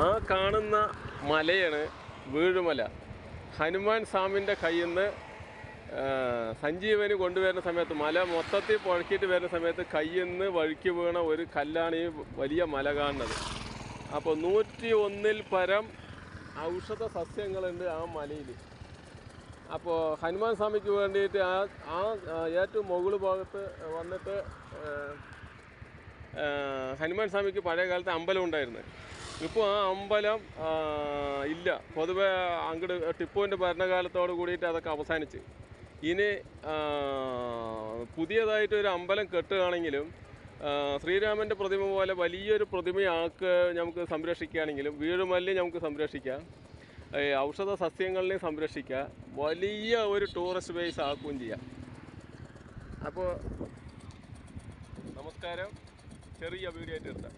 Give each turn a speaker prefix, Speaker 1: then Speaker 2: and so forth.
Speaker 1: ആ കാണുന്ന മലയാണ് വീഴുമല. ഹനുമാൻ സ്വാമിൻ്റെ കയ്യിൽ നിന്ന് സഞ്ജീവനി കൊണ്ടുവരുന്ന സമയത്ത് മല മൊത്തത്തിൽ പുഴക്കിയിട്ട് വരുന്ന സമയത്ത് കയ്യിൽ നിന്ന് വഴുക്കി വീണ ഒരു കല്ലാണ് ഈ വലിയ മല കാണുന്നത്. അപ്പോൾ 101 പരം ഔഷധ സസ്യങ്ങളുണ്ട് ആ മലയിൽ. അപ്പോൾ ഹനുമാൻ സ്വാമിക്ക് വേണ്ടിയിട്ട് ആ ഏറ്റവും മുകൾ ഭാഗത്ത് വന്നിട്ട് ഹനുമാൻ സ്വാമിക്ക് പഴയ കാലത്ത് അമ്പലം ഉണ്ടായിരുന്നു. ഇപ്പോൾ ആ അമ്പലം ഇല്ല. പൊതുവെ അങ്ങോട്ട് ടിപ്പുവിൻ്റെ ഭരണകാലത്തോട് കൂടിയിട്ട് അതൊക്കെ അവസാനിച്ച് ഇനി പുതിയതായിട്ടൊരു അമ്പലം കെട്ടുകയാണെങ്കിലും ശ്രീരാമൻ്റെ പ്രതിമ പോലെ വലിയൊരു പ്രതിമയാക്ക് നമുക്ക് സംരക്ഷിക്കുകയാണെങ്കിലും വീഴുമല്ലി നമുക്ക് സംരക്ഷിക്കാം, ഔഷധ സസ്യങ്ങളിനെയും സംരക്ഷിക്കാം, വലിയ ഒരു ടൂറിസ്റ്റ് ബേസ് ആക്കുകയും ചെയ്യാം. അപ്പോൾ നമസ്കാരം, ചെറിയ വീഡിയോ ആയിട്ട് എടുത്താൽ